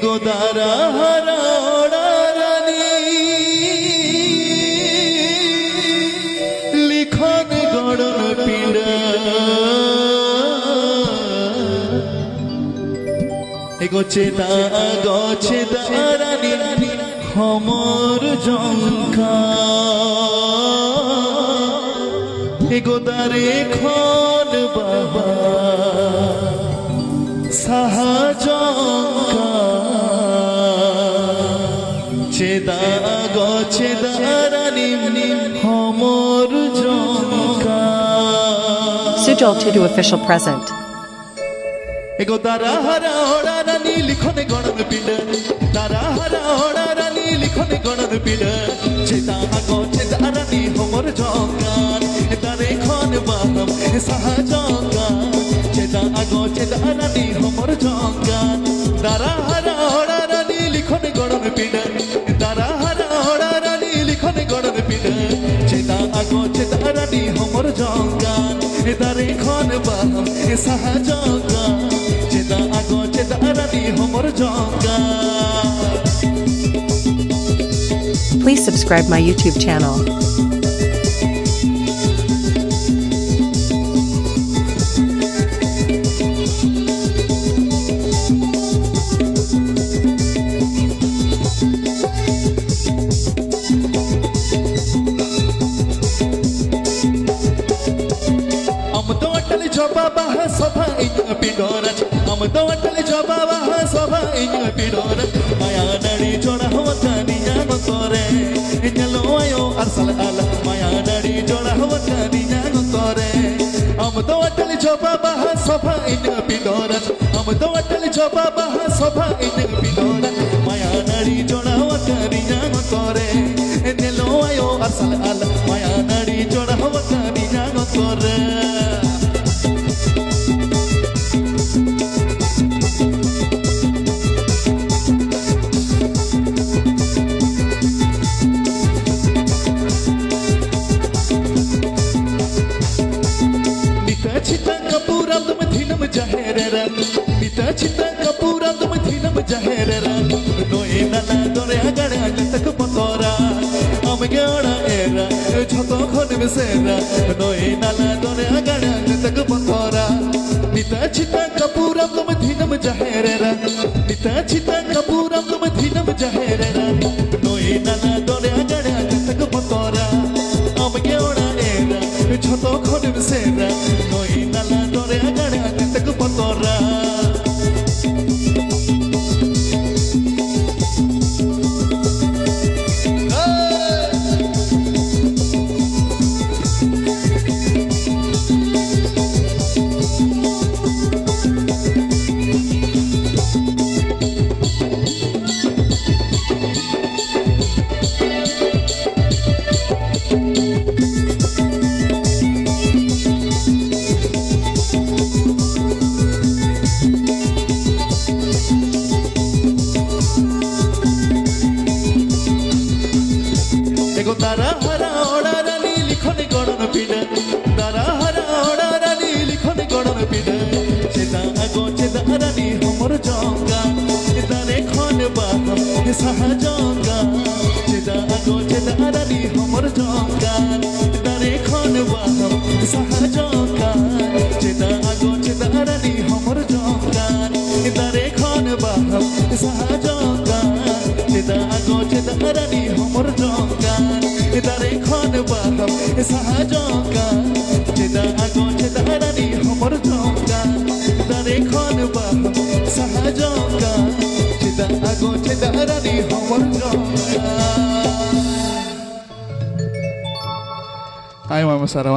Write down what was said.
গোদারা হারানি লিখন গড়ন পিড়া গছে দারানি খমর জঙ্কা গোদারে খন বাবা সাহাজঙ্কা চেদা গছে দারানি খমর জঙ্কা Sujal Tudu official present. এগো দারা হারা ওড়া রানী লিখনে গণন পিড দারা হারা ওড়া রানী লিখনে গণন পিড চেতা আগো চেতা রানী হোমর জঙ্গান তারে খন বাহম সাহাজঙ্গান চেতা আগো চেতা রানী হোমর জঙ্গান দারা হারা ওড়া রানী লিখনে গণন পিড দারা হারা ওড়া রানী লিখনে গণন পিড চেতা আগো চেতা রানী হোমর জঙ্গান তারে খন বাহম সাহাজঙ্গান চেতা আগো চেতা রানী Homer জঙ্গান Please subscribe my YouTube channel. Baba sofa in a pidorach, Amado Atali Jababa sofa in a pidorach, Maya Nadi Jona Hawatani Yanotore, in Yaloyo Arsal Ala, Maya Nadi Jona Hawatani Yanotore, Amado Atali Jababa sofa in a pidorach, Amado Atali Jababa sofa in a pidorach, Maya Nadi Jona Hawatani Yanotore, in Yaloyo Arsal Ala, Maya Nadi Jona Hawatani Yanotore. Chita kapura dum thinam jaherera Mita chita kapura dum thinam jaherera Noe nana dore agare tak patora Amge ora era jhoto khon mesera Noe nana dore agare tak patora Mita chita kapura dum thinam jaherera Mita chita kapura dum thinam jaherera Noe nana dore agare tak patora Amge ora era jhoto khon mesera Nala dore agare tak patora দারা হারা ওড়া রানী লিখনে গড়ন PID দারা হারা ওড়া রানী লিখনে গড়ন PID চেতা আগো চেতা রানী Homer জঙ্গান তারে খন বাহম সাহাজঙ্গান চেতা আগো চেতা রানী হোমর জঙ্গান তারে খন বাহম সাহাজঙ্গান চেতা আগো চেতা রানী হোমর জঙ্গান তারে খন বাহম সাহাজঙ্গান চেতা আগো চেতা রানী Homer জঙ্গান Dare khon baham sahajonga cheda ago cheda rani homor jonga Dare khon baham sahajonga cheda ago cheda rani homor jonga Ay mama Sarah